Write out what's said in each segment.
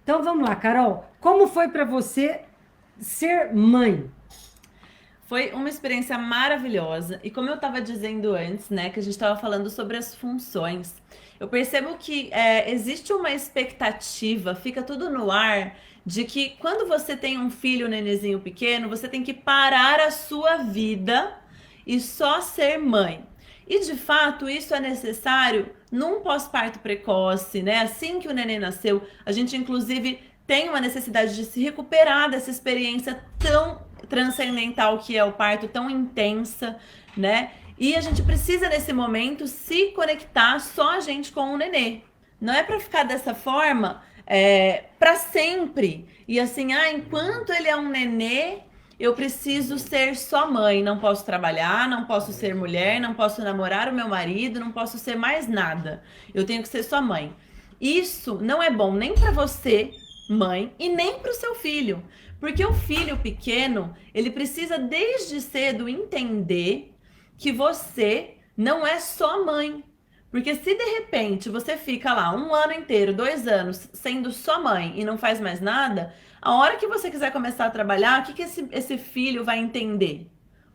Então vamos lá, Carol. Como foi para você ser mãe? Foi uma experiência maravilhosa e como eu estava dizendo antes, né, que a gente estava falando sobre as funções, eu percebo que existe uma expectativa, fica tudo no ar, de que quando você tem um filho, um nenenzinho pequeno, você tem que parar a sua vida e só ser mãe. E de fato isso é necessário num pós-parto precoce, né? Assim que o neném nasceu, a gente inclusive tem uma necessidade de se recuperar dessa experiência tão transcendental que é o parto, tão intensa, né? E a gente precisa nesse momento se conectar só a gente com o nenê. Não é para ficar dessa forma para sempre. E assim, enquanto ele é um nenê, eu preciso ser só mãe, não posso trabalhar, não posso ser mulher, não posso namorar o meu marido, não posso ser mais nada. Eu tenho que ser só mãe. Isso não é bom nem para você, mãe, e nem para o seu filho. Porque o filho pequeno, ele precisa desde cedo entender que você não é só mãe. Porque se de repente você fica lá um ano inteiro, 2 anos, sendo só mãe e não faz mais nada, a hora que você quiser começar a trabalhar, o que esse filho vai entender?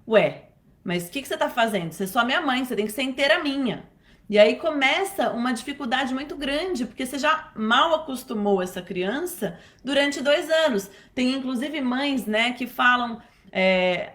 Ué, mas o que você está fazendo? Você é só minha mãe, você tem que ser inteira minha. E aí começa uma dificuldade muito grande, porque você já mal acostumou essa criança durante 2 anos. Tem inclusive mães, né, que falam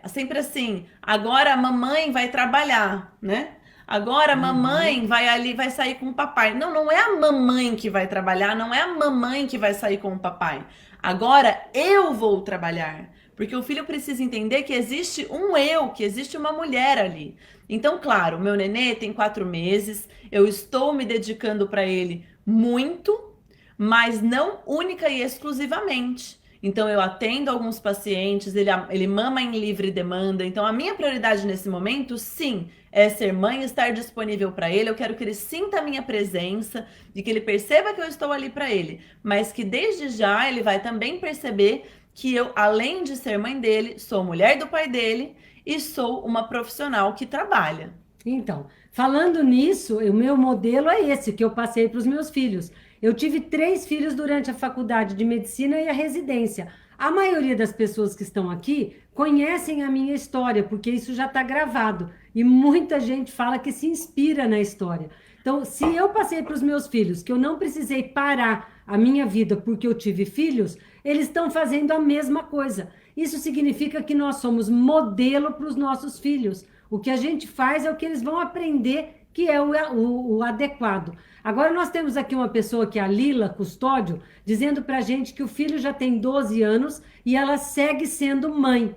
sempre assim: agora a mamãe vai trabalhar, né? Agora a Uhum. mamãe vai ali, vai sair com o papai. Não, não é a mamãe que vai trabalhar, não é a mamãe que vai sair com o papai. Agora eu vou trabalhar. Porque o filho precisa entender que existe um eu, que existe uma mulher ali. Então, claro, meu nenê tem 4 meses, eu estou me dedicando para ele muito, mas não única e exclusivamente. Então, eu atendo alguns pacientes, ele mama em livre demanda. Então, a minha prioridade nesse momento, sim, é ser mãe, estar disponível para ele. Eu quero que ele sinta a minha presença e que ele perceba que eu estou ali para ele, mas que desde já ele vai também perceber que eu, além de ser mãe dele, sou mulher do pai dele e sou uma profissional que trabalha. Então, falando nisso, o meu modelo é esse que eu passei para os meus filhos. Eu tive 3 filhos durante a faculdade de medicina e a residência. A maioria das pessoas que estão aqui conhecem a minha história, porque isso já está gravado. E muita gente fala que se inspira na história. Então, se eu passei para os meus filhos que eu não precisei parar a minha vida porque eu tive filhos, eles estão fazendo a mesma coisa. Isso significa que nós somos modelo para os nossos filhos. O que a gente faz é o que eles vão aprender que é o adequado. Agora nós temos aqui uma pessoa que é a Lila Custódio, dizendo para a gente que o filho já tem 12 anos e ela segue sendo mãe.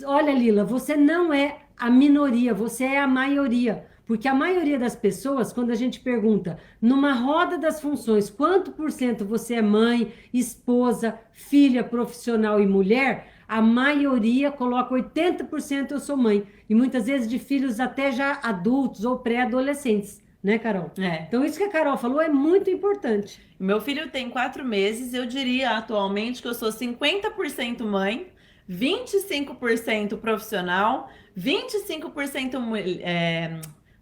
Olha, Lila, você não é a minoria, você é a maioria. Porque a maioria das pessoas, quando a gente pergunta numa roda das funções, quanto por cento você é mãe, esposa, filha, profissional e mulher, a maioria coloca 80% eu sou mãe. E muitas vezes de filhos até já adultos ou pré-adolescentes, né, Carol? É. Então, isso que a Carol falou é muito importante. Meu filho tem 4 meses, eu diria atualmente que eu sou 50% mãe, 25% profissional, 25%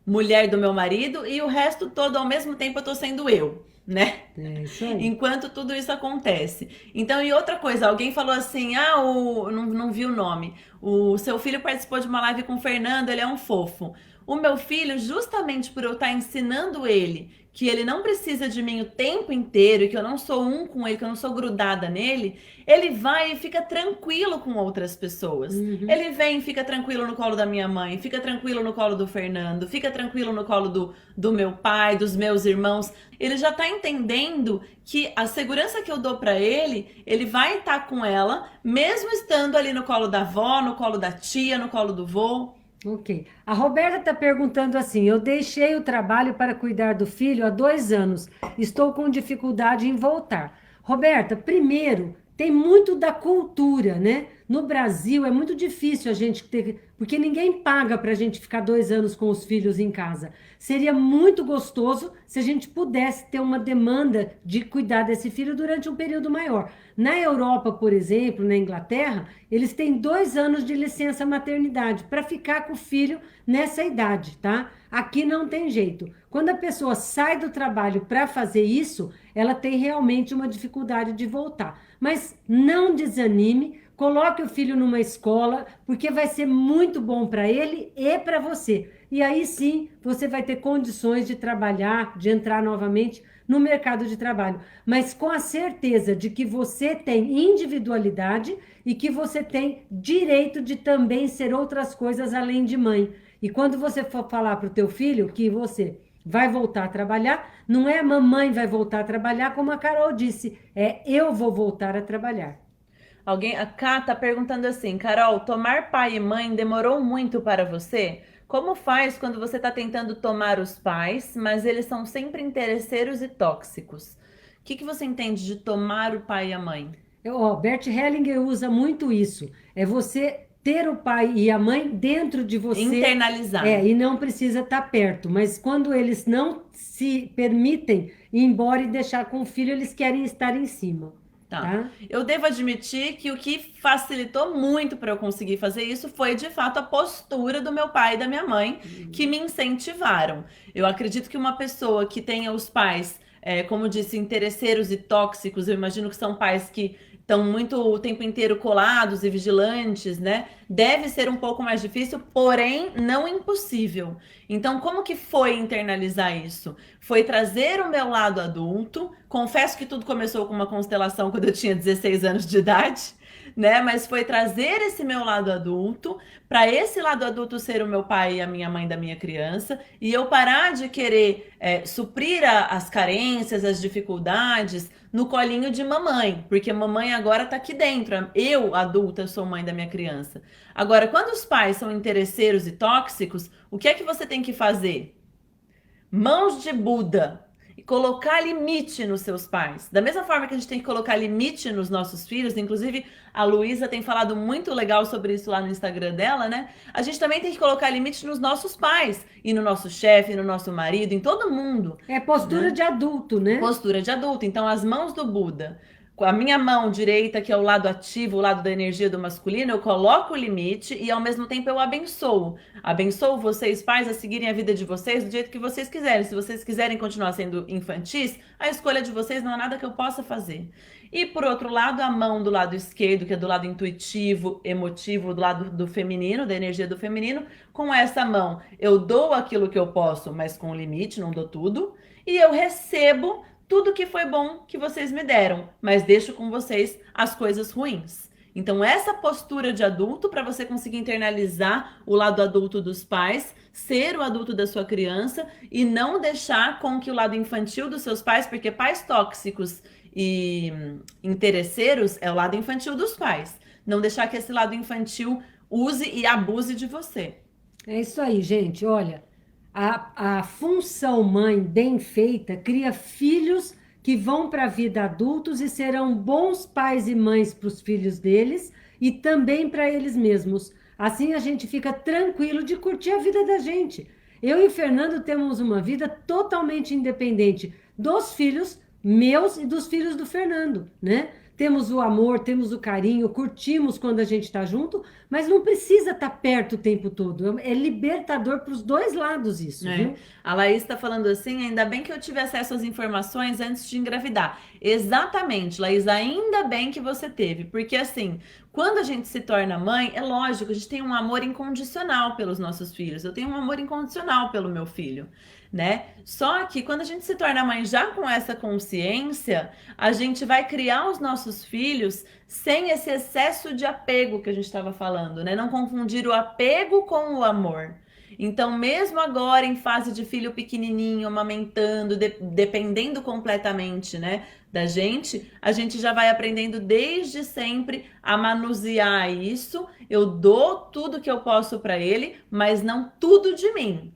mulher do meu marido e o resto todo ao mesmo tempo eu tô sendo eu, né? É isso aí. Enquanto tudo isso acontece. Então, e outra coisa, alguém falou assim: não vi o nome. O seu filho participou de uma live com o Fernando, ele é um fofo. O meu filho, justamente por eu estar ensinando ele que ele não precisa de mim o tempo inteiro e que eu não sou um com ele, que eu não sou grudada nele, ele vai e fica tranquilo com outras pessoas. Uhum. Ele vem e fica tranquilo no colo da minha mãe, fica tranquilo no colo do Fernando, fica tranquilo no colo do meu pai, dos meus irmãos. Ele já tá entendendo que a segurança que eu dou para ele vai estar com ela, mesmo estando ali no colo da avó, no colo da tia, no colo do vô. Ok. A Roberta está perguntando assim: eu deixei o trabalho para cuidar do filho há 2 anos. Estou com dificuldade em voltar. Roberta, primeiro, tem muito da cultura, né? No Brasil é muito difícil a gente ter, porque ninguém paga para a gente ficar 2 anos com os filhos em casa. Seria muito gostoso se a gente pudesse ter uma demanda de cuidar desse filho durante um período maior. Na Europa, por exemplo, na Inglaterra, eles têm 2 anos de licença maternidade para ficar com o filho nessa idade, tá? Aqui não tem jeito. Quando a pessoa sai do trabalho para fazer isso, ela tem realmente uma dificuldade de voltar. Mas não desanime, coloque o filho numa escola, porque vai ser muito bom para ele e para você. E aí sim, você vai ter condições de trabalhar, de entrar novamente no mercado de trabalho, mas com a certeza de que você tem individualidade e que você tem direito de também ser outras coisas além de mãe. E quando você for falar para o teu filho que você vai voltar a trabalhar, não é a mamãe vai voltar a trabalhar, como a Carol disse, é eu vou voltar a trabalhar. Alguém, a Ká tá perguntando assim, Carol, tomar pai e mãe demorou muito para você? Como faz quando você está tentando tomar os pais, mas eles são sempre interesseiros e tóxicos? O que que você entende de tomar o pai e a mãe? Bert Hellinger usa muito isso. É você ter o pai e a mãe dentro de você, Internalizar. e não precisa estar perto. Mas quando eles não se permitem ir embora e deixar com o filho, eles querem estar em cima, Tá. tá? Eu devo admitir que o que facilitou muito para eu conseguir fazer isso foi, de fato, a postura do meu pai e da minha mãe, que me incentivaram. Eu acredito que uma pessoa que tenha os pais, como disse, interesseiros e tóxicos, eu imagino que são pais que estão muito o tempo inteiro colados e vigilantes, né? Deve ser um pouco mais difícil, porém não impossível. Então, como que foi internalizar isso? Foi trazer o meu lado adulto. Confesso que tudo começou com uma constelação quando eu tinha 16 anos de idade, né? Mas foi trazer esse meu lado adulto, para esse lado adulto ser o meu pai e a minha mãe da minha criança, e eu parar de querer suprir as carências, as dificuldades no colinho de mamãe, porque mamãe agora tá aqui dentro. Eu, adulta, sou mãe da minha criança. Agora, quando os pais são interesseiros e tóxicos, o que é que você tem que fazer? Mãos de Buda e colocar limite nos seus pais. Da mesma forma que a gente tem que colocar limite nos nossos filhos, inclusive a Luísa tem falado muito legal sobre isso lá no Instagram dela, né? A gente também tem que colocar limite nos nossos pais e no nosso chefe, no nosso marido, em todo mundo. É postura Né? de adulto, né? Postura de adulto. Então, as mãos do Buda. Com a minha mão direita, que é o lado ativo, o lado da energia do masculino, eu coloco o limite e ao mesmo tempo eu abençoo. Abençoo vocês, pais, a seguirem a vida de vocês do jeito que vocês quiserem. Se vocês quiserem continuar sendo infantis, a escolha de vocês não há nada que eu possa fazer. E por outro lado, a mão do lado esquerdo, que é do lado intuitivo, emotivo, do lado do feminino, da energia do feminino, com essa mão eu dou aquilo que eu posso, mas com limite, não dou tudo. E eu recebo tudo que foi bom que vocês me deram, mas deixo com vocês as coisas ruins. Então, essa postura de adulto, para você conseguir internalizar o lado adulto dos pais, ser o adulto da sua criança e não deixar com que o lado infantil dos seus pais, porque pais tóxicos e interesseiros é o lado infantil dos pais. Não deixar que esse lado infantil use e abuse de você. É isso aí, gente. Olha, a função mãe bem feita cria filhos que vão para a vida adultos e serão bons pais e mães para os filhos deles e também para eles mesmos. Assim a gente fica tranquilo de curtir a vida da gente. Eu e o Fernando temos uma vida totalmente independente dos filhos meus e dos filhos do Fernando, né? Temos o amor, temos o carinho, curtimos quando a gente está junto, mas não precisa estar perto o tempo todo. É libertador para os dois lados isso, viu? A Laís está falando assim, ainda bem que eu tive acesso às informações antes de engravidar. Exatamente, Laís, ainda bem que você teve, porque assim, quando a gente se torna mãe, é lógico, a gente tem um amor incondicional pelos nossos filhos. Eu tenho um amor incondicional pelo meu filho, né? Só que quando a gente se torna mãe já com essa consciência, a gente vai criar os nossos filhos sem esse excesso de apego que a gente estava falando, né? Não confundir o apego com o amor. Então, mesmo agora em fase de filho pequenininho, amamentando, dependendo completamente, né, da gente, a gente já vai aprendendo desde sempre a manusear isso. Eu dou tudo que eu posso para ele, mas não tudo de mim.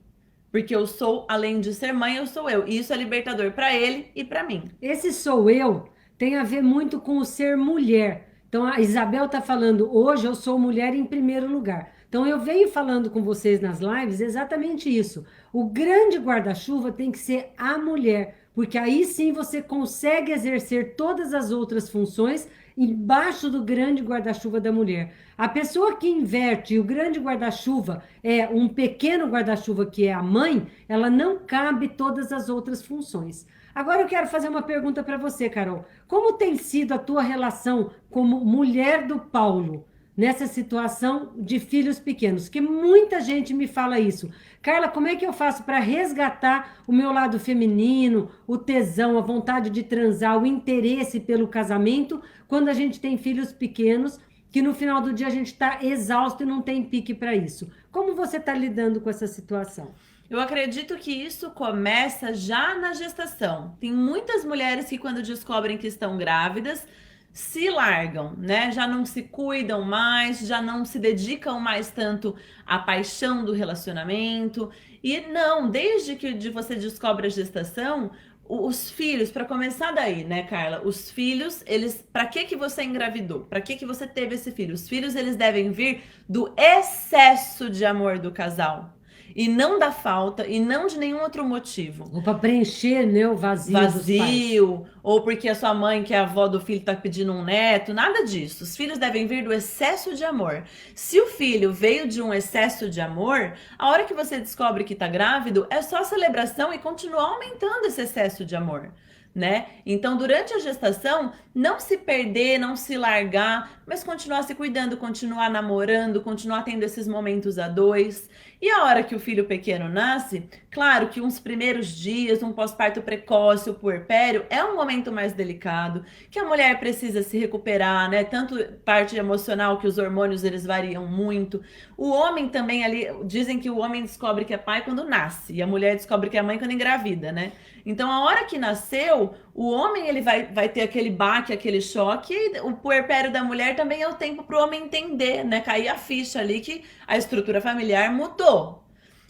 Porque eu sou, além de ser mãe, eu sou eu. E isso é libertador para ele e para mim. Esse sou eu tem a ver muito com o ser mulher, Então, a Isabel está falando, hoje eu sou mulher em primeiro lugar. Então, eu venho falando com vocês nas lives exatamente isso. O grande guarda-chuva tem que ser a mulher, porque aí sim você consegue exercer todas as outras funções embaixo do grande guarda-chuva da mulher. A pessoa que inverte e o grande guarda-chuva é um pequeno guarda-chuva que é a mãe, ela não cabe todas as outras funções. Agora eu quero fazer uma pergunta para você, Carol. Como tem sido a tua relação como mulher do Paulo nessa situação de filhos pequenos? Que muita gente me fala isso. Carla, como é que eu faço para resgatar o meu lado feminino, o tesão, a vontade de transar, o interesse pelo casamento, quando a gente tem filhos pequenos, que no final do dia a gente está exausto e não tem pique para isso? Como você está lidando com essa situação? Eu acredito que isso começa já na gestação. Tem muitas mulheres que, quando descobrem que estão grávidas, se largam, né? Já não se cuidam mais, já não se dedicam mais tanto à paixão do relacionamento. E não, desde que você descobre a gestação, os filhos, para começar daí, né, Carla? Os filhos, eles, para que você engravidou? Para que você teve esse filho? Os filhos, eles devem vir do excesso de amor do casal. E não da falta, e não de nenhum outro motivo. Ou para preencher, né, o vazio dos pais. Vazio, ou porque a sua mãe, que é a avó do filho, tá pedindo um neto, nada disso. Os filhos devem vir do excesso de amor. Se o filho veio de um excesso de amor, a hora que você descobre que tá grávido, é só celebração e continuar aumentando esse excesso de amor, né? Então, durante a gestação, não se perder, não se largar, mas continuar se cuidando, continuar namorando, continuar tendo esses momentos a dois. E a hora que o filho pequeno nasce, claro que uns primeiros dias, um pós-parto precoce, o puerpério, é um momento mais delicado, que a mulher precisa se recuperar, né? Tanto parte emocional, que os hormônios eles variam muito. O homem também ali, dizem que o homem descobre que é pai quando nasce, e a mulher descobre que é mãe quando engravida, né? Então, a hora que nasceu, o homem ele vai ter aquele baque, aquele choque, e o puerpério da mulher também é o tempo para o homem entender, né? Cair a ficha ali que a estrutura familiar mudou.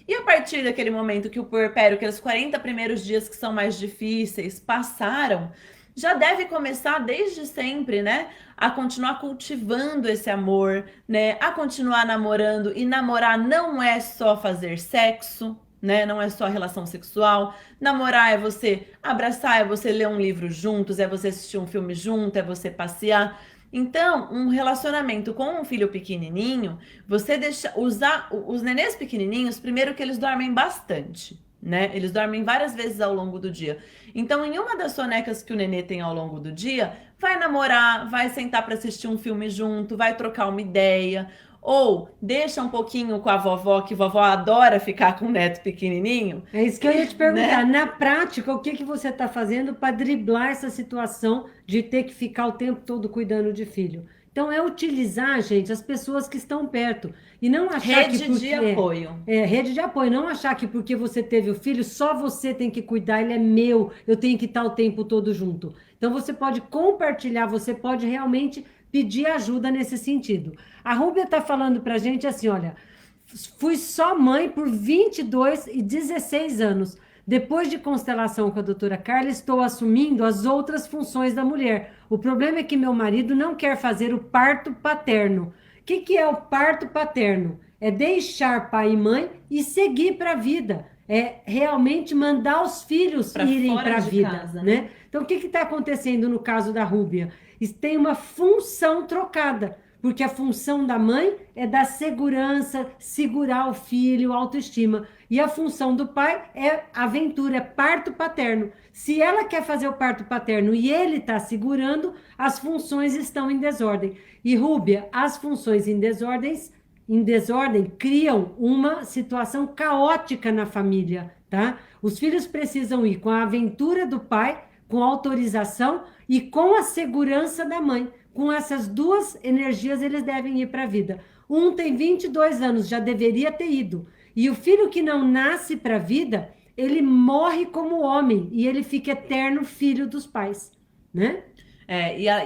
E a partir daquele momento que o puerpério, aqueles 40 primeiros dias que são mais difíceis, passaram, já deve começar desde sempre, né? A continuar cultivando esse amor, né? A continuar namorando. E namorar não é só fazer sexo, né? Não é só relação sexual. Namorar é você abraçar, é você ler um livro juntos, é você assistir um filme junto, é você passear. Então, um relacionamento com um filho pequenininho, você deixa usar os nenês pequenininhos, primeiro que eles dormem bastante, né? Eles dormem várias vezes ao longo do dia. Então, em uma das sonecas que o nenê tem ao longo do dia, vai namorar, vai sentar para assistir um filme junto, vai trocar uma ideia. Ou deixa um pouquinho com a vovó, que vovó adora ficar com o neto pequenininho. É isso que eu ia te perguntar. Né? Na prática, o que que você está fazendo para driblar essa situação de ter que ficar o tempo todo cuidando de filho? Então, é utilizar, gente, as pessoas que estão perto. E não achar Rede que porque... de apoio. Rede de apoio. Não achar que porque você teve o filho, só você tem que cuidar, ele é meu, eu tenho que estar o tempo todo junto. Então, você pode compartilhar, você pode realmente pedir ajuda nesse sentido. A Rúbia está falando para a gente assim, olha, fui só mãe por 22 e 16 anos. Depois de constelação com a doutora Carla, estou assumindo as outras funções da mulher. O problema é que meu marido não quer fazer o parto paterno. O que é o parto paterno? É deixar pai e mãe e seguir para a vida. É realmente mandar os filhos irem para a vida. Casa, né? Então, o que está acontecendo no caso da Rúbia? Tem uma função trocada, porque a função da mãe é dar segurança, segurar o filho, autoestima. E a função do pai é aventura, é parto paterno. Se ela quer fazer o parto paterno e ele está segurando, as funções estão em desordem. E, Rúbia, as funções em desordem criam uma situação caótica na família, tá? Os filhos precisam ir com a aventura do pai, com a autorização e com a segurança da mãe. Com essas duas energias, eles devem ir para a vida. Um tem 22 anos, já deveria ter ido. E o filho que não nasce para a vida, ele morre como homem e ele fica eterno filho dos pais, né?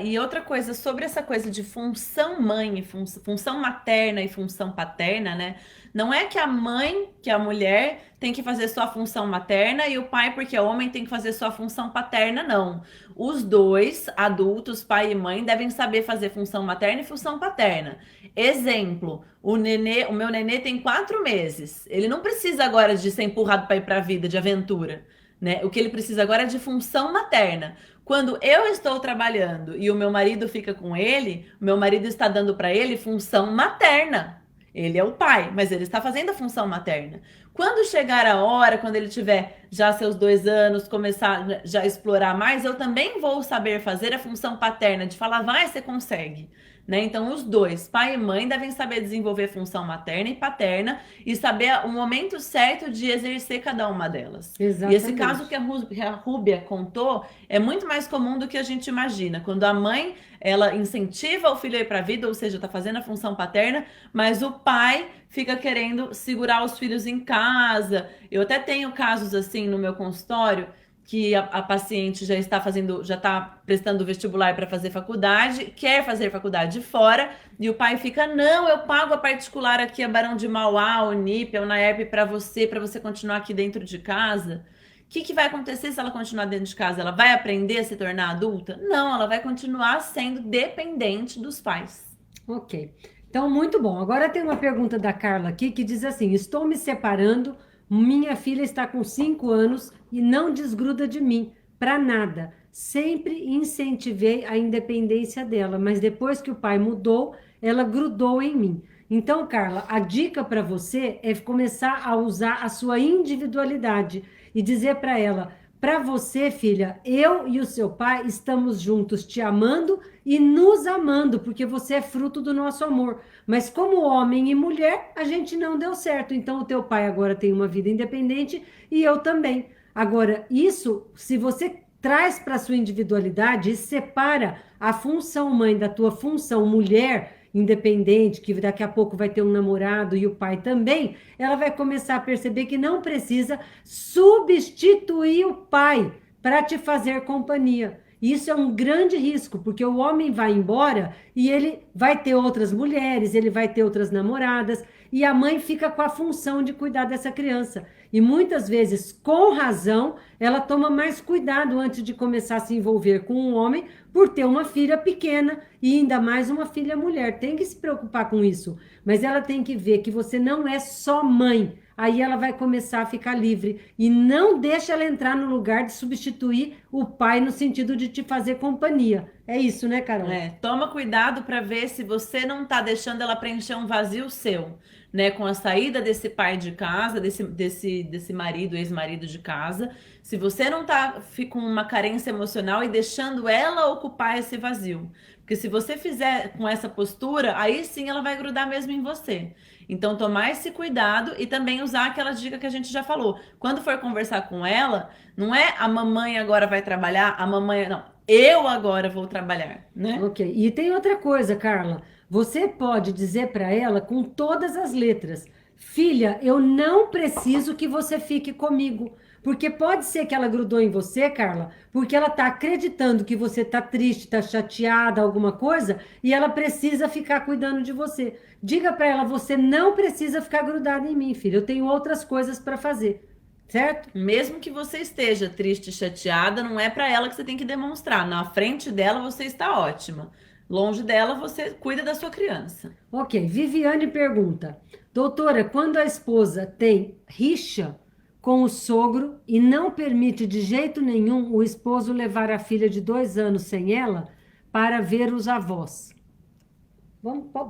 E outra coisa, sobre essa coisa de função mãe, função materna e função paterna, né? Não é que a mãe, que é a mulher, tem que fazer sua função materna e o pai, porque é homem, tem que fazer sua função paterna, não. Os dois, adultos, pai e mãe, devem saber fazer função materna e função paterna. Exemplo, o meu nenê tem 4 meses. Ele não precisa agora de ser empurrado para ir para a vida de aventura, né? O que ele precisa agora é de função materna. Quando eu estou trabalhando e o meu marido fica com ele, o meu marido está dando para ele função materna. Ele é o pai, mas ele está fazendo a função materna. Quando chegar a hora, quando ele tiver já seus 2 anos, começar já a explorar mais, eu também vou saber fazer a função paterna, de falar, vai, você consegue. Né? Então, os dois, pai e mãe, devem saber desenvolver função materna e paterna e saber o momento certo de exercer cada uma delas. Exatamente. E esse caso que a Rúbia contou é muito mais comum do que a gente imagina. Quando a mãe, ela incentiva o filho a ir para a vida, ou seja, está fazendo a função paterna, mas o pai fica querendo segurar os filhos em casa. Eu até tenho casos assim no meu consultório, que a paciente já está prestando vestibular para fazer faculdade, quer fazer faculdade fora, e o pai fica, não, eu pago a particular aqui, a Barão de Mauá, a Unip, a Unaerp para você continuar aqui dentro de casa. O que vai acontecer se ela continuar dentro de casa? Ela vai aprender a se tornar adulta? Não, ela vai continuar sendo dependente dos pais. Ok. Então, muito bom. Agora tem uma pergunta da Carla aqui que diz assim: estou me separando, minha filha está com 5 anos e não desgruda de mim, para nada. Sempre incentivei a independência dela, mas depois que o pai mudou, ela grudou em mim. Então, Carla, a dica para você é começar a usar a sua individualidade e dizer para ela: para você, filha, eu e o seu pai estamos juntos te amando e nos amando, porque você é fruto do nosso amor. Mas como homem e mulher, a gente não deu certo. Então o teu pai agora tem uma vida independente e eu também. Agora, isso, se você traz para sua individualidade e separa a função mãe da tua função mulher independente, que daqui a pouco vai ter um namorado e o pai também, ela vai começar a perceber que não precisa substituir o pai para te fazer companhia. Isso é um grande risco, porque o homem vai embora e ele vai ter outras mulheres, ele vai ter outras namoradas, e a mãe fica com a função de cuidar dessa criança. E muitas vezes, com razão, ela toma mais cuidado antes de começar a se envolver com um homem, por ter uma filha pequena e ainda mais uma filha mulher. Tem que se preocupar com isso, mas ela tem que ver que você não é só mãe. Aí ela vai começar a ficar livre e não deixa ela entrar no lugar de substituir o pai no sentido de te fazer companhia. É isso, né, Carol? Toma cuidado para ver se você não está deixando ela preencher um vazio seu, né? Com a saída desse pai de casa, desse marido, ex-marido de casa. Se você não tá com uma carência emocional e deixando ela ocupar esse vazio. Porque se você fizer com essa postura, aí sim ela vai grudar mesmo em você. Então, tomar esse cuidado e também usar aquela dica que a gente já falou. Quando for conversar com ela, não é a mamãe agora vai trabalhar, a mamãe... Não, eu agora vou trabalhar, né? Ok. E tem outra coisa, Carla. Você pode dizer para ela com todas as letras: filha, eu não preciso que você fique comigo. Porque pode ser que ela grudou em você, Carla, porque ela está acreditando que você está triste, está chateada, alguma coisa, e ela precisa ficar cuidando de você. Diga para ela: você não precisa ficar grudada em mim, filha. Eu tenho outras coisas para fazer. Certo? Mesmo que você esteja triste e chateada, não é para ela que você tem que demonstrar. Na frente dela você está ótima. Longe dela você cuida da sua criança. Ok. Viviane pergunta: doutora, quando a esposa tem rixa com o sogro e não permite de jeito nenhum o esposo levar a filha de 2 anos sem ela para ver os avós?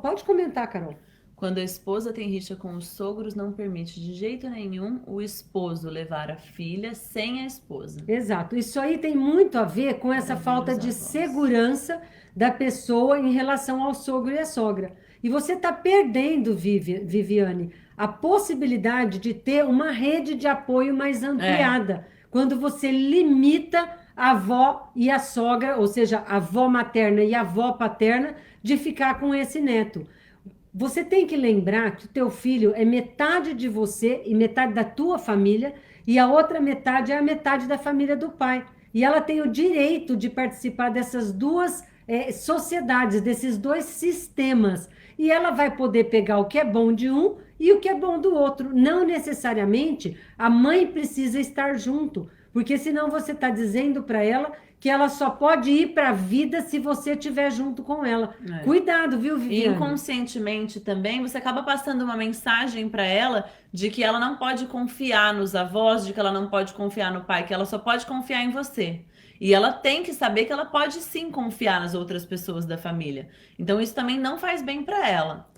Pode comentar, Carol. Quando a esposa tem rixa com os sogros, não permite de jeito nenhum o esposo levar a filha sem a esposa. Exato. Isso aí tem muito a ver com essa falta de segurança da pessoa em relação ao sogro e à sogra. E você está perdendo, Viviane, a possibilidade de ter uma rede de apoio mais ampliada. Quando você limita a avó e a sogra, ou seja, a avó materna e a avó paterna, de ficar com esse neto. Você tem que lembrar que o teu filho é metade de você e metade da tua família, e a outra metade é a metade da família do pai. e ela tem o direito de participar dessas duas sociedades, desses dois sistemas. E ela vai poder pegar o que é bom de um e o que é bom do outro. Não necessariamente a mãe precisa estar junto, porque senão você está dizendo para ela que ela só pode ir para a vida se você estiver junto com ela. É. Cuidado, viu, E Viviane? inconscientemente também, você acaba passando uma mensagem para ela de que ela não pode confiar nos avós, de que ela não pode confiar no pai, que ela só pode confiar em você. E ela tem que saber que ela pode sim confiar nas outras pessoas da família. Então isso também não faz bem para ela.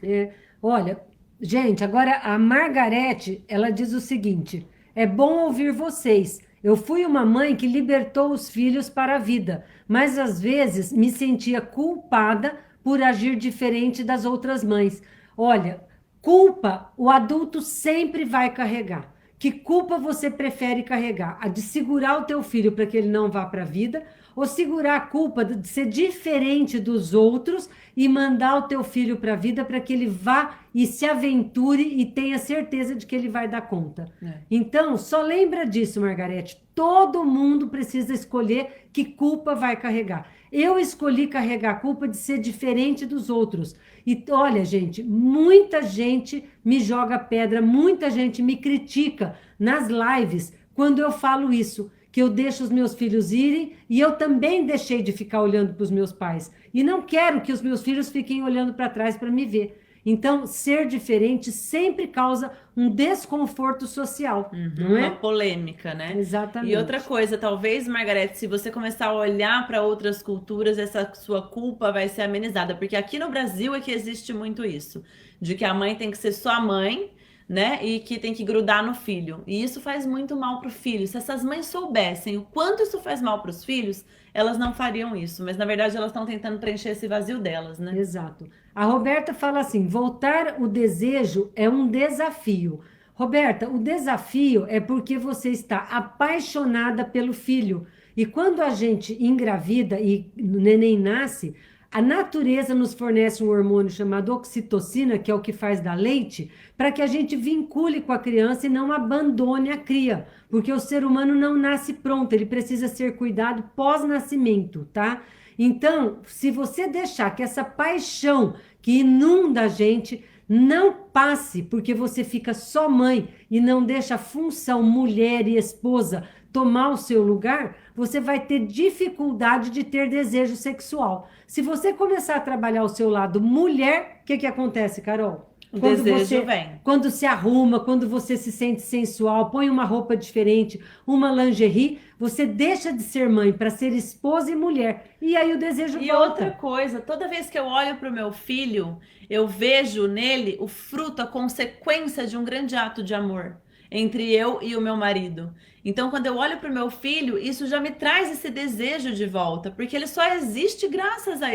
Olha, gente, agora a Margarete, ela diz o seguinte: é bom ouvir vocês. Eu fui uma mãe que libertou os filhos para a vida, mas às vezes me sentia culpada por agir diferente das outras mães. Olha, culpa o adulto sempre vai carregar. Que culpa você prefere carregar? A de segurar o teu filho para que ele não vá para a vida, ou segurar a culpa de ser diferente dos outros e mandar o teu filho para a vida para que ele vá e se aventure e tenha certeza de que ele vai dar conta. Então, só lembra disso, Margarete. Todo mundo precisa escolher que culpa vai carregar. Eu escolhi carregar a culpa de ser diferente dos outros. E olha, gente, muita gente me joga pedra, muita gente me critica nas lives quando eu falo isso, que eu deixo os meus filhos irem e eu também deixei de ficar olhando para os meus pais. E não quero que os meus filhos fiquem olhando para trás para me ver. Então, ser diferente sempre causa um desconforto social, não é? Uma polêmica, né? Exatamente. E outra coisa, talvez, Margarete, se você começar a olhar para outras culturas, essa sua culpa vai ser amenizada. Porque aqui no Brasil é que existe muito isso, de que a mãe tem que ser só mãe, né? E que tem que grudar no filho. E isso faz muito mal pro filho. Se essas mães soubessem o quanto isso faz mal para os filhos, elas não fariam isso. Mas na verdade elas estão tentando preencher esse vazio delas, né? Exato. A Roberta fala assim: voltar o desejo é um desafio. Roberta, o desafio é porque você está apaixonada pelo filho. E quando a gente engravida e o neném nasce, a natureza nos fornece um hormônio chamado oxitocina, que é o que faz dar leite, para que a gente vincule com a criança e não abandone a cria, porque o ser humano não nasce pronto, ele precisa ser cuidado pós-nascimento, tá? Então, se você deixar que essa paixão que inunda a gente não passe, porque você fica só mãe e não deixa a função mulher e esposa tomar o seu lugar, você vai ter dificuldade de ter desejo sexual. Se você começar a trabalhar o seu lado mulher, o que acontece, Carol? O desejo vem. Quando se arruma, quando você se sente sensual, põe uma roupa diferente, uma lingerie, você deixa de ser mãe para ser esposa e mulher. E aí o desejo E volta. outra coisa, toda vez que eu olho para o meu filho, eu vejo nele o fruto, a consequência de um grande ato de amor entre eu e o meu marido. Então, quando eu olho para o meu filho, isso já me traz esse desejo de volta, porque ele só existe graças a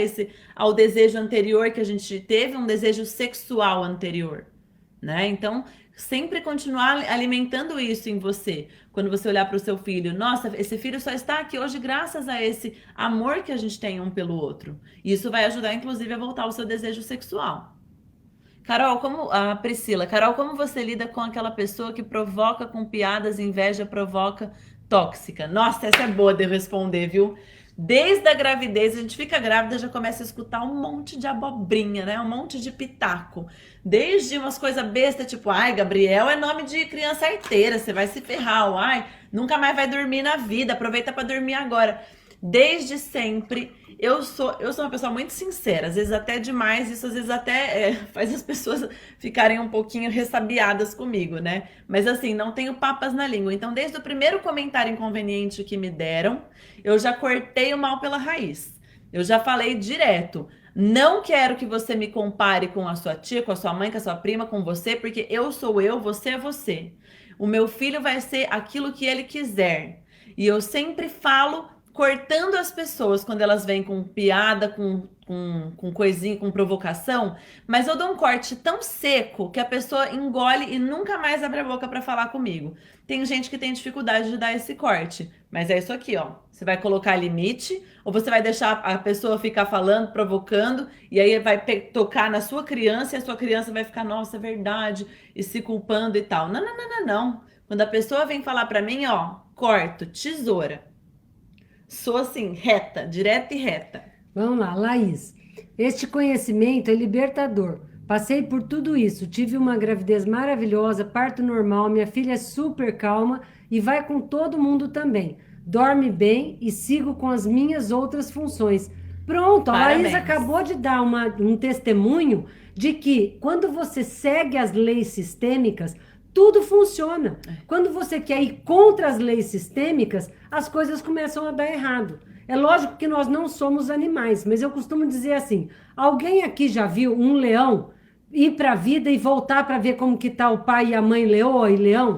ao desejo anterior que a gente teve, um desejo sexual anterior, né? Então, sempre continuar alimentando isso em você. Quando você olhar para o seu filho, nossa, esse filho só está aqui hoje graças a esse amor que a gente tem um pelo outro. E isso vai ajudar, inclusive, a voltar ao seu desejo sexual. Carol, Carol, como você lida com aquela pessoa que provoca com piadas, inveja, provoca tóxica? Nossa, essa é boa de responder, viu? Desde a gravidez, a gente fica grávida, já começa a escutar um monte de abobrinha, né? Um monte de pitaco. Desde umas coisas bestas, tipo, ai, Gabriel é nome de criança arteira, você vai se ferrar, ai, nunca mais vai dormir na vida, aproveita para dormir agora. Desde sempre, eu sou uma pessoa muito sincera, às vezes até demais, isso às vezes até faz as pessoas ficarem um pouquinho ressabiadas comigo, né? Mas assim, não tenho papas na língua. Então, desde o primeiro comentário inconveniente que me deram, eu já cortei o mal pela raiz. Eu já falei direto, não quero que você me compare com a sua tia, com a sua mãe, com a sua prima, com você, porque eu sou eu, você é você. O meu filho vai ser aquilo que ele quiser. E eu sempre falo cortando as pessoas quando elas vêm com piada, com coisinha, com provocação, mas eu dou um corte tão seco que a pessoa engole e nunca mais abre a boca para falar comigo. Tem gente que tem dificuldade de dar esse corte, mas é isso aqui, ó. Você vai colocar limite ou você vai deixar a pessoa ficar falando, provocando, e aí vai tocar na sua criança e a sua criança vai ficar, nossa, é verdade, e se culpando e tal. Não. Quando a pessoa vem falar para mim, ó, corto, tesoura. Sou assim, reta, direta e reta. Vamos lá, Laís. Este conhecimento é libertador. Passei por tudo isso, tive uma gravidez maravilhosa, parto normal, minha filha é super calma e vai com todo mundo também. Dorme bem e sigo com as minhas outras funções. Pronto, a Laís Parabéns. acabou de dar um testemunho de que quando você segue as leis sistêmicas, tudo funciona. Quando você quer ir contra as leis sistêmicas, as coisas começam a dar errado. É lógico que nós não somos animais, mas eu costumo dizer assim: alguém aqui já viu um leão ir para a vida e voltar para ver como que tá o pai e a mãe leoa e leão?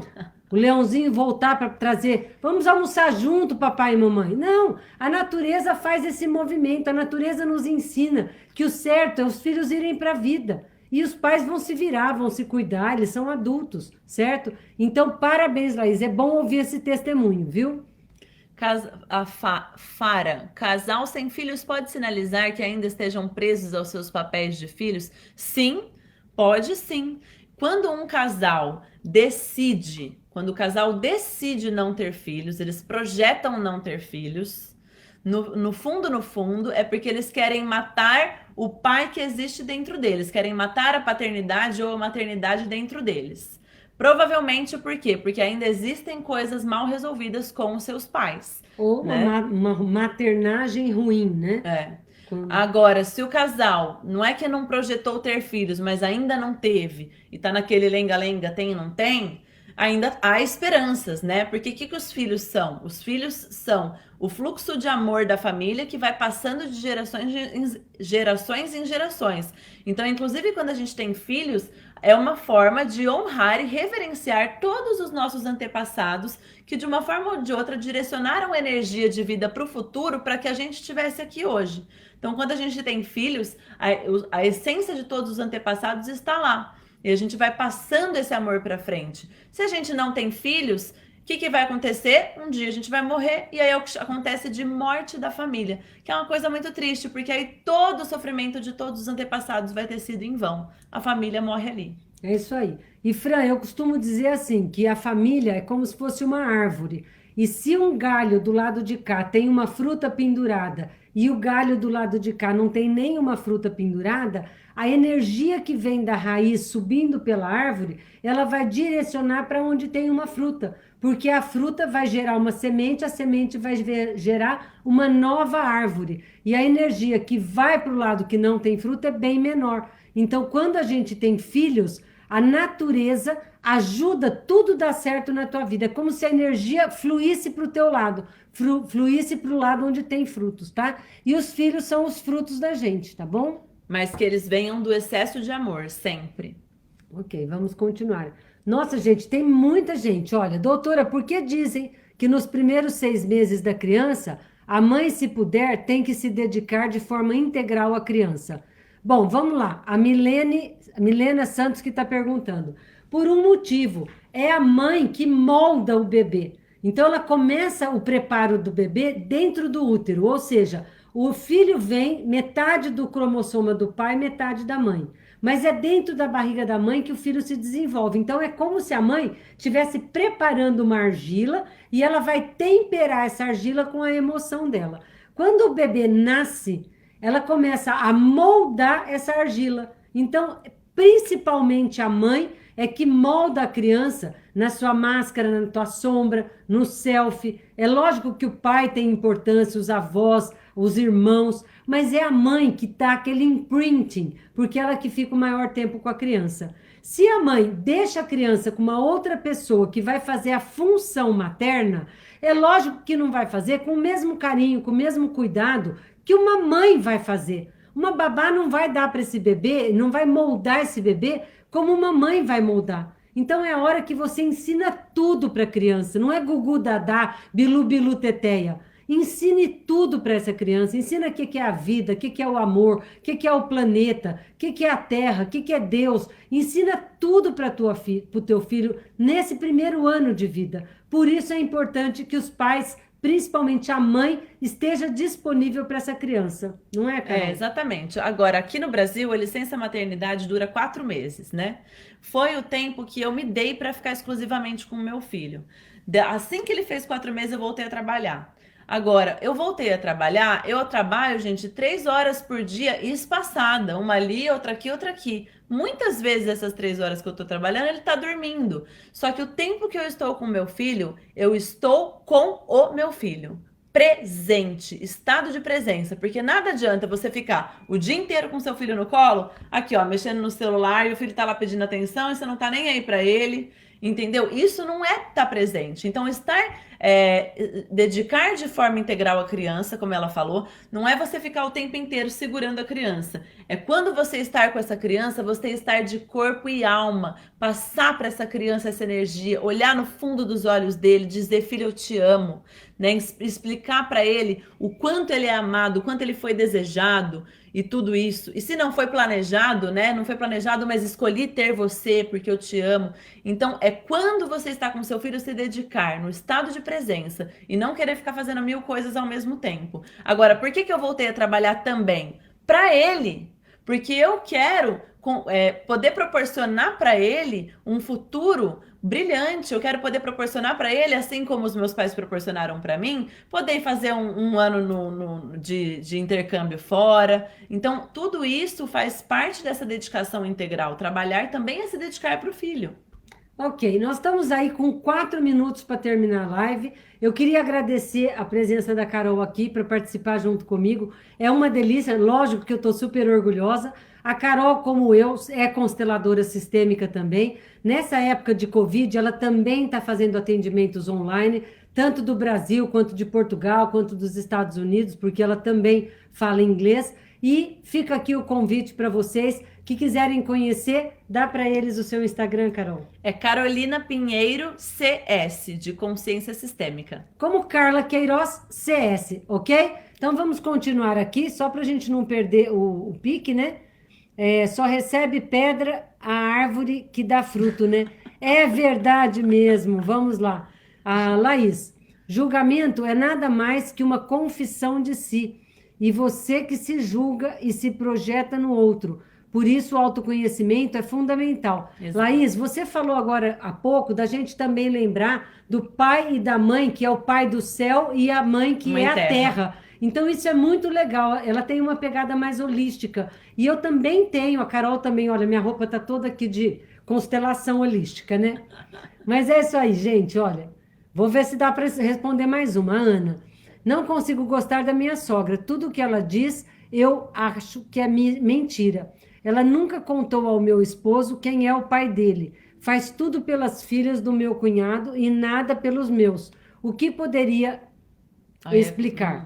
O leãozinho voltar para trazer, vamos almoçar junto, papai e mamãe. Não, a natureza faz esse movimento, a natureza nos ensina que o certo é os filhos irem para a vida. E os pais vão se virar, vão se cuidar, eles são adultos, certo? Então, parabéns, Laís, é bom ouvir esse testemunho, viu? Fara, casal sem filhos pode sinalizar que ainda estejam presos aos seus papéis de filhos? Sim, pode sim. Quando o casal decide não ter filhos, eles projetam não ter filhos, no fundo, é porque eles querem matar o pai que existe dentro deles, querem matar a paternidade ou a maternidade dentro deles. Provavelmente por quê? Porque ainda existem coisas mal resolvidas com os seus pais, Ou né? uma maternagem ruim, né? É. Com- Agora, se o casal não é que não projetou ter filhos, mas ainda não teve, e tá naquele lenga-lenga, tem, não tem, ainda há esperanças, né? Porque o que que os filhos são? Os filhos são o fluxo de amor da família que vai passando de gerações em gerações. Então, inclusive, quando a gente tem filhos, é uma forma de honrar e reverenciar todos os nossos antepassados que, de uma forma ou de outra, direcionaram energia de vida para o futuro para que a gente estivesse aqui hoje. Então, quando a gente tem filhos, a essência de todos os antepassados está lá. E a gente vai passando esse amor para frente. Se a gente não tem filhos, o que vai acontecer? Um dia a gente vai morrer e aí é o que acontece de morte da família, que é uma coisa muito triste, porque aí todo o sofrimento de todos os antepassados vai ter sido em vão. A família morre ali. É isso aí. E Fran, eu costumo dizer assim, que a família é como se fosse uma árvore. E se um galho do lado de cá tem uma fruta pendurada e o galho do lado de cá não tem nenhuma fruta pendurada, a energia que vem da raiz subindo pela árvore, ela vai direcionar para onde tem uma fruta, porque a fruta vai gerar uma semente, a semente vai gerar uma nova árvore. E a energia que vai para o lado que não tem fruta é bem menor. Então, quando a gente tem filhos, a natureza ajuda tudo dar certo na tua vida. É como se a energia fluísse para o teu lado, fluísse para o lado onde tem frutos, tá? E os filhos são os frutos da gente, tá bom? Mas que eles venham do excesso de amor, sempre. Ok, vamos continuar. Nossa, gente, tem muita gente. Olha, doutora, por que dizem que nos primeiros 6 meses da criança, a mãe, se puder, tem que se dedicar de forma integral à criança? Bom, vamos lá. A Milena Santos que está perguntando. Por um motivo, é a mãe que molda o bebê. Então, ela começa o preparo do bebê dentro do útero, ou seja, o filho vem metade do cromossoma do pai, metade da mãe. Mas é dentro da barriga da mãe que o filho se desenvolve. Então é como se a mãe estivesse preparando uma argila e ela vai temperar essa argila com a emoção dela. Quando o bebê nasce, ela começa a moldar essa argila. Então, principalmente a mãe é que molda a criança na sua máscara, na tua sombra, no selfie. É lógico que o pai tem importância, os avós, os irmãos, mas é a mãe que tá aquele imprinting, porque ela que fica o maior tempo com a criança. Se a mãe deixa a criança com uma outra pessoa que vai fazer a função materna, é lógico que não vai fazer com o mesmo carinho, com o mesmo cuidado que uma mãe vai fazer. Uma babá não vai dar para esse bebê, não vai moldar esse bebê como uma mãe vai moldar. Então é a hora que você ensina tudo para a criança, não é gugu dadá, bilu bilu teteia. Ensine tudo para essa criança, ensina o que é a vida, o que é o amor, o que é o planeta, o que é a terra, o que é Deus. Ensina tudo para o teu filho nesse primeiro ano de vida. Por isso é importante que os pais, principalmente a mãe, esteja disponível para essa criança, não é, Carol? É, exatamente. Agora, aqui no Brasil, a licença maternidade dura 4 meses, né? Foi o tempo que eu me dei para ficar exclusivamente com o meu filho. Assim que ele fez 4 meses, eu voltei a trabalhar. Agora, eu voltei a trabalhar, eu trabalho, gente, 3 horas por dia espaçada, uma ali, outra aqui, outra aqui. Muitas vezes essas 3 horas que eu tô trabalhando, ele tá dormindo. Só que o tempo que eu estou com meu filho, eu estou com o meu filho. Presente, estado de presença, porque nada adianta você ficar o dia inteiro com seu filho no colo, aqui ó, mexendo no celular, e o filho tá lá pedindo atenção e você não tá nem aí pra ele, entendeu? Isso não é estar presente. Então, dedicar de forma integral a criança, como ela falou, não é você ficar o tempo inteiro segurando a criança. É quando você estar com essa criança, você estar de corpo e alma, passar para essa criança essa energia, olhar no fundo dos olhos dele, dizer, filho, eu te amo, né? Explicar para ele o quanto ele é amado, o quanto ele foi desejado e tudo isso. E se não foi planejado, né? Não foi planejado, mas escolhi ter você porque eu te amo. Então, é quando você está com seu filho se dedicar no estado de presença e não querer ficar fazendo 1000 coisas ao mesmo tempo. Agora, por que que eu voltei a trabalhar também? Para ele, porque eu quero poder proporcionar para ele um futuro brilhante. Eu quero poder proporcionar para ele, assim como os meus pais proporcionaram para mim, poder fazer um ano de intercâmbio fora. Então, tudo isso faz parte dessa dedicação integral. Trabalhar também é se dedicar para o filho. Ok, nós estamos aí com 4 minutos para terminar a live. Eu queria agradecer a presença da Carol aqui para participar junto comigo. É uma delícia, lógico que eu estou super orgulhosa. A Carol, como eu, é consteladora sistêmica também. Nessa época de Covid, ela também está fazendo atendimentos online, tanto do Brasil, quanto de Portugal, quanto dos Estados Unidos, porque ela também fala inglês. E fica aqui o convite para vocês que quiserem conhecer, dá para eles o seu Instagram, Carol. É Carolina Pinheiro CS, de Consciência Sistêmica. Como Carla Queiroz CS, ok? Então vamos continuar aqui, só para a gente não perder o pique, né? Só recebe pedra a árvore que dá fruto, né? É verdade mesmo, vamos lá. Laís, julgamento é nada mais que uma confissão de si, e você que se julga e se projeta no outro. Por isso, o autoconhecimento é fundamental. Exato. Laís, você falou agora há pouco da gente também lembrar do pai e da mãe, que é o pai do céu, e a mãe, que é a terra. Então, isso é muito legal. Ela tem uma pegada mais holística. E eu também tenho, a Carol também, olha, minha roupa tá toda aqui de constelação holística, né? Mas é isso aí, gente, olha. Vou ver se dá para responder mais uma. Ana, não consigo gostar da minha sogra. Tudo que ela diz, eu acho que é mentira. Ela nunca contou ao meu esposo quem é o pai dele. Faz tudo pelas filhas do meu cunhado e nada pelos meus. O que poderia explicar?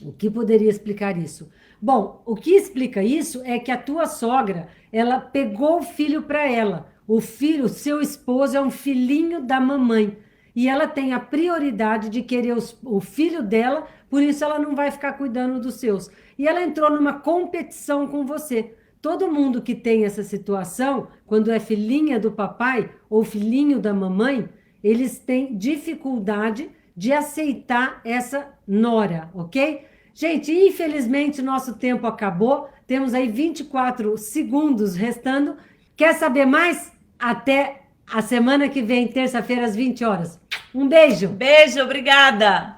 O que poderia explicar isso? Bom, o que explica isso é que a tua sogra, ela pegou o filho para ela. O filho, seu esposo, é um filhinho da mamãe. E ela tem a prioridade de querer o filho dela, por isso ela não vai ficar cuidando dos seus. E ela entrou numa competição com você. Todo mundo que tem essa situação, quando é filhinha do papai ou filhinho da mamãe, eles têm dificuldade de aceitar essa nora, ok? Gente, infelizmente nosso tempo acabou, temos aí 24 segundos restando. Quer saber mais? Até a semana que vem, terça-feira, às 20 horas. Um beijo! Beijo, obrigada!